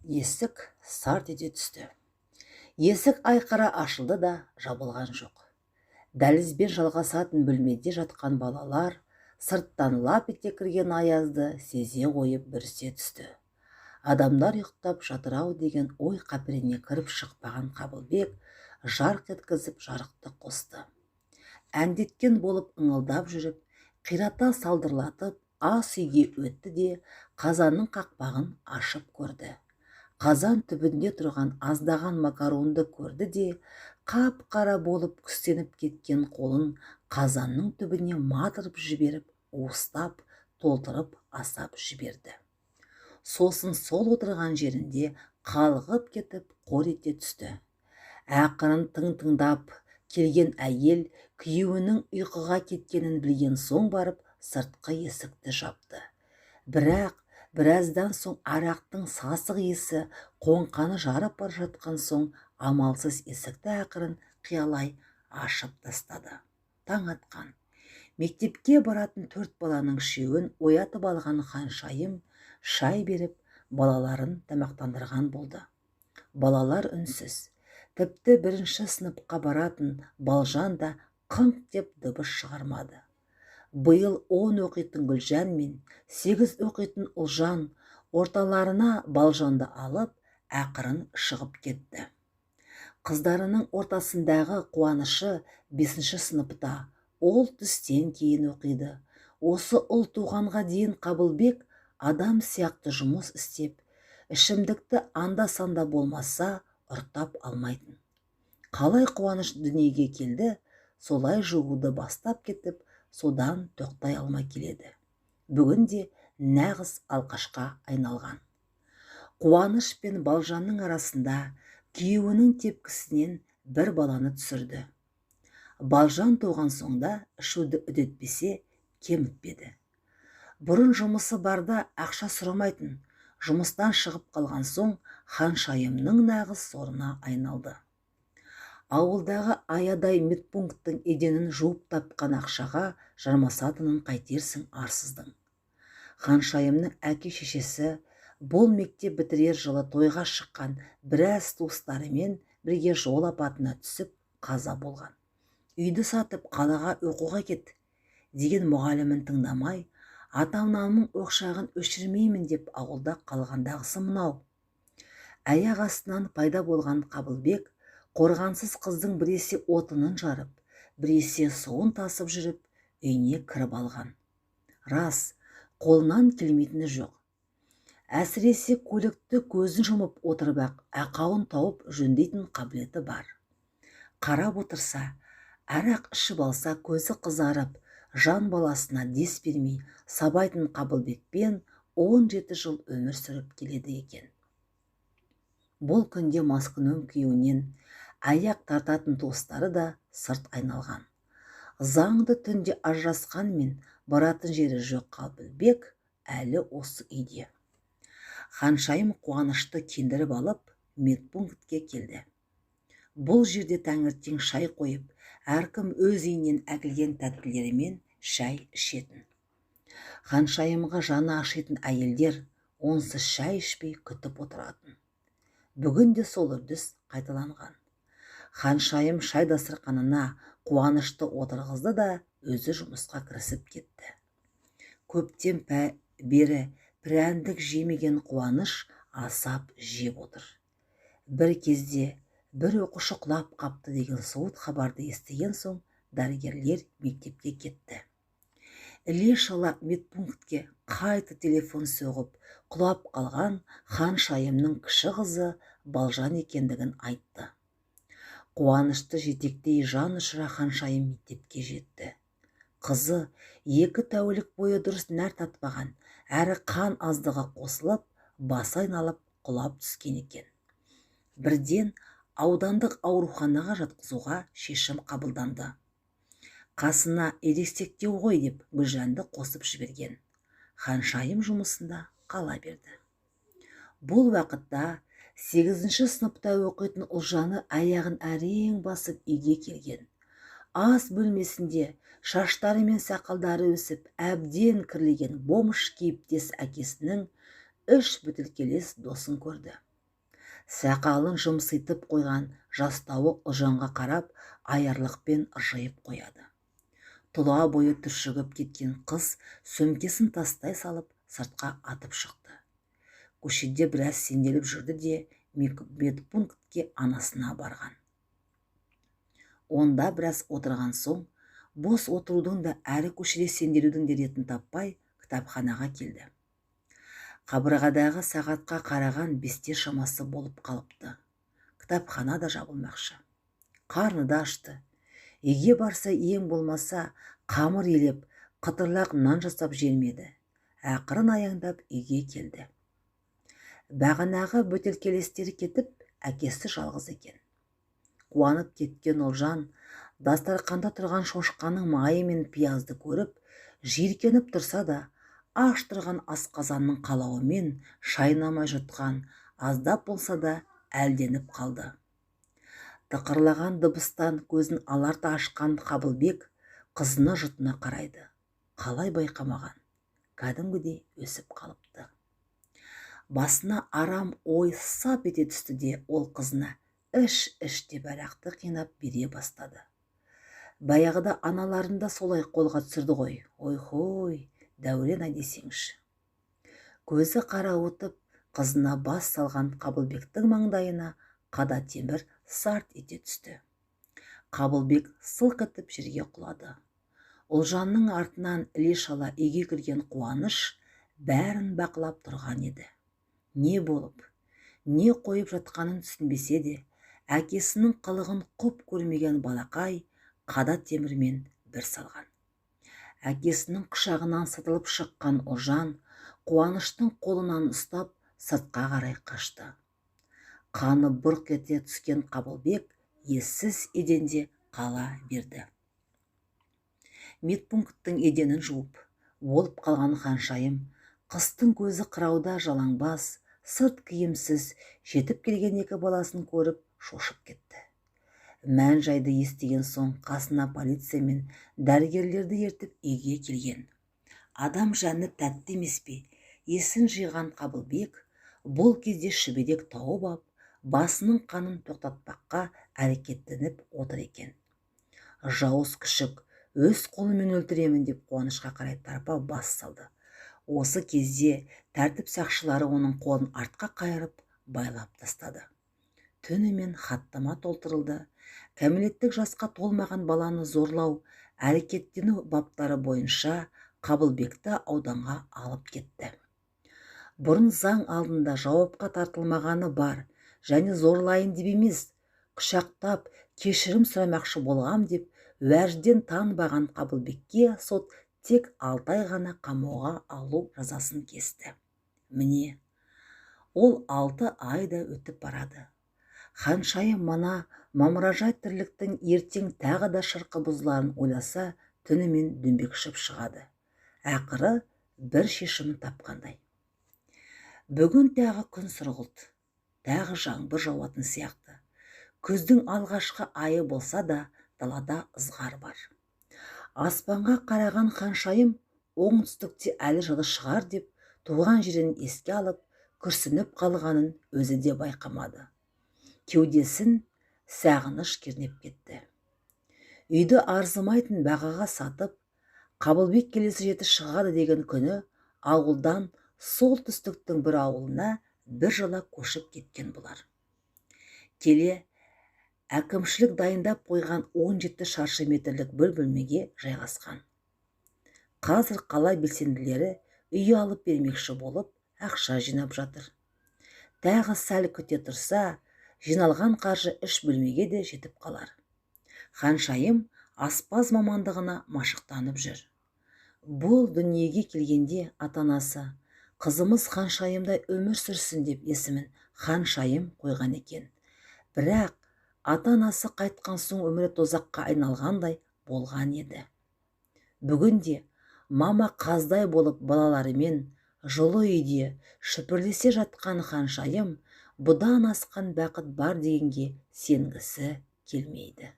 Есік сарт ете түсті. Есік айқара ашылды да жабылған жоқ. Дәлізбен жалғасатын бөлмеде жатқан балалар сырттан лап ете кірген аязды сезе қойып бүрісе түсті. Адамдар ұйықтап жатыр-ау деген ой қаперіне кіріп шықпаған Қабылбек жарқ еткізіп жарықты қосты. Әндеткен болып ыңылдап жүріп, қирата салдырлатып ас үйге өтті де қазанның қақпағын ашып көрді. Қазан түбінде тұрған аздаған макаронды көрді де қап-қара болып күстеніп кеткен қолын қазанның түбіне матырып жіберіп, уыстап, толтырып асап жіберді. Сосын сол отырған жерінде қалғып кетіп қор ете түсті. Ақырын тыңдап келген әйел күйеуінің ұйқыға кеткенін білген соң барып сыртқы есікті жапты. Бірақ біраздан соң арақтың сасық иісі қоңқаны жарып бара жатқан соң амалсыз есікті ақырын қиялай ашып тастады. Таң атқан. Мектепке баратын 4 баланың үшеуін оятып алған Ханшайым шай беріп, балаларын тамақтандырған болды. Балалар үнсіз. Тіпті 1-ші сыныпқа баратын Балжан да қыңқ деп дыбыс шығармады. Биыл 10 оқитын Гүлжан мен 8 оқитын Ұлжан орталарына Балжанды алып, ақырын шығып кетті. Қыздарының ортасындағы Қуанышы 5-ші сыныпта, ол түстен кейін оқиды. Осы ұл туғанға дейін Қабылбек адам сияқты жұмыс істеп, ішімдікті анда-санда болмаса ұрттап алмайтын. Қалай Қуаныш дүниеге келді, солай жууды бастап кетіп, содан тоқтай алмай келеді. Бүгінде нағыз алқашқа айналған. Қуаныш пен Балжанның арасында күйеуінің тепкісінен бір баланы түсірді. Балжан туған соңда ішуді үдетпесе кемітпеді. Бұрын жұмысы барда ақша сұрамайтын, жұмыстан шығып қалған соң Ханшайымның нағыз сорына айналды. Ауылдағы аядай медпункттың еденін жуып тапқан ақшаға жармасатынын қайтерсің арсыздың. Ханшайымның әке-шешесі бұл мектеп бітірер жылы тойға шыққан біраз туыстарымен бірге жол апатына түсіп қаза болған. Үйді сатып қалаға оқуға кет деген мұғалімін тыңдамай, ата-анамның оқшағын өшірмеймін деп ауылда қалғандағысы мынау. Аяқ астынан пайда болған Қабылбек қорғансыз қыздың біресе отынын жарып, біресе суын тасып жүріп, үйіне кіріп алған. Рас, қолынан келмейтіні жоқ. Әсіресе көлікті көзін жұмып отырып ақауын тауып жөндейтін қабілеті бар. Қарап отырса, арақ ішіп алса көзі қызарып, жан баласына дес бермей сабайтын Қабылбекпен 17 жыл өмір сүріп келеді екен. Бұл күнде маскүнем күйеуінен аяқ тартатын туыстары да сырт айналған. Заңды түнде ажырасқанмен баратын жері жоқ Қабылбек әлі осы үйде. Ханшайым Қуанышты кендіріп алып, медпунктке келді. Бұл жерде таңертең шай қойып, әркім өз үйінен әкелген тәттілерімен шай ішетін. Ханшайымға жаны ашитын әйелдер онсыз шай ішпей күтіп отыратын. Бүгін де сол үрдіс қайталанған. Ханшайым шай дастарханына Қуанышты отырғызды да өзі жұмысқа кірісіп кетті. Көптен бері прәндік жемеген Қуаныш асап жеп отыр. Бір кезде бір оқушы құлап қапты деген суыт хабарды естіген соң дәрігерлер мектепке кетті. Іле-шала медпунктке қайта телефон соғып, құлап қалған Ханшайымның кіші қызы Балжан екендігін айтты. Қуанышты жетектей жан ұшыра Ханшайым мектепке жетті. Қызы 2 тәулік бойы дұрыс нәр татпаған, әрі қан аздығы қосылып, басы айналып құлап түскен екен. Бірден аудандық ауруханаға жатқызуға шешім қабылданды. Қасына ересектеу ғой деп Гүлжанды қосып жіберген. Ханшайым жұмысында қала берді. Бұл уақытта 8-ші сыныпта оқитын Ұлжаны аяғын әрең басып үйге келген. Ас бөлмесінде шаштары мен сақалдары өсіп, әбден кірлеген бомж кейіптес әкесінің 3 бітілкелес досын көрді. Сақалын жымситып қойған жастауық ұлжанға қарап аярлықпен ыржайып қояды. Тұла бойы түршігіп кеткен қыз сөмкесін тастай салып сыртқа атып шықты. Көшеде біраз сенделіп жүрді де медпунктке анасына барған. Онда біраз отырған соң, бос отырудың да әрі көшеде сенделудің де ретін таппай кітапханаға келді. Қабырғадағы сағатқа қараған 5-те шамасы болып қалыпты. Кітапхана да жабылмақшы. Қарны да ашты. Үйге барса ең болмаса қамыр елеп, қытырлақ нан жасап желмеді. Ақырын аяңдап үйге келді. Бағанағы бөтелкелестері кетіп, әкесі жалғыз екен. Қуанып кеткен Ұлжан, дастарқанда тұрған шошқаның майы мен пиязды көріп, жиіркеніп тұрса да, аш тұрған асқазанның қалауымен шайнамай жұтқан аздап болса да әлденіп қалды. Тықырлаған дыбыстан көзін аларта ашқан Қабылбек қызына жұтына қарайды. Қалай байқамаған? Кәдімгідей өсіп қалыпты. Басына арам ой сап ете түсті де ол қызына іш деп арақты қинап бере бастады. Баяғыда аналарында солай қолға түсірді ғой. Ой-хой, Дәурен-ай десеңші. Көзі қарауытып, қызына бас салған Қабылбектің маңдайына қада темір сарт ете түсті. Қабылбек сылқ етіп жерге құлады. Ұлжанның артынан іле-шала үйге кірген Қуаныш бәрін бақылап тұрған еді. Не болып, не қойып жатқанын түсінбесе де, әкесінің қылығын құп көрмеген балақай қада темірмен бір салған. Әкесінің құшағынан сытылып шыққан Ұлжан Қуаныштың қолынан ұстап сыртқа қарай қашты. Қаны бұрқ ете түскен Қабылбек ессіз еденде қала берді. Медпункттың еденін жуып, болып қалған Ханшайым, қыстың көзі қырауда жалаңбас, сырт киімсіз жетіп келген екі баласын көріп шошып кетті. Мән жайды естіген соң қасына полиция мен дәрігерлерді ертіп үйге келген. Адам жаны тәтті емес пе? Есін жиған Қабылбек бұл кезде шүберек тауып ап, басының қанын тоқтатпаққа әрекеттеніп отыр екен. Жауыз күшік, өз қолымен өлтіремін деп Қуанышқа қарай тарпа бас салды. Осы кезде тәртіп сақшылары оның қолын артқа қайырып байлап тастады. Түнімен хаттама толтырылды. Кәмелеттік жасқа толмаған баланы зорлау, әрекеттену баптары бойынша Қабылбекті ауданға алып кетті. Бұрын заң алдында жауапқа тартылмағаны бар, және зорлайын деп емес, құшақтап кешірім сұрамақшы болғам деп уәжден танбаған Қабылбекке сот тек 6 ай ғана қамауға алу жазасын кесті. Міне, ол 6 айда өтіп барады. Ханшайым мана мамыражай тірліктің ертең тағы да шырқы бұзыларын ойласа, түнімен дөңбекшіп шығады. Ақыры бір шешімін тапқандай. Бүгін тағы күн сұрғылт, тағы жаңбыр жауатын сияқты. Күздің алғашқы айы болса да, далада ызғар бар. Аспанға қараған Ханшайым оңтүстікте әлі жылы шығар деп туған жерін еске алып, күрсініп қалғанын өзі де байқамады. Кеудесін сағыныш кернеп кетті. Үйді арзымайтын бағаға сатып, Қабылбек келесі жеті шығады деген күні ауылдан солтүстіктің бір ауылына бір жала көшіп кеткен бұлар. Келе әкімшілік дайындап қойған 17 шаршы метрлік бір бөлмеге жайғасқан. Қазір қала белсенділері үй алып бермекші болып ақша жинап жатыр. Тағы сәл күте тұрса, жиналған қаржы 3 бөлмеге де жетіп қалар. Ханшайым аспаз мамандығына машықтанып жүр. Бұл дүниеге келгенде ата-анасы қызымыз Ханшайымдай өмір сүрсін деп есімін Ханшайым қойған екен. Бірақ ата-анасы қайтқан соң өмірі тозаққа айналғандай болған еді. Бүгінде мама қаздай болып балаларымен жылы үйде шүпірлесе жатқан Ханшайым бұдан асқан бақыт бар дегенге сенгісі келмейді.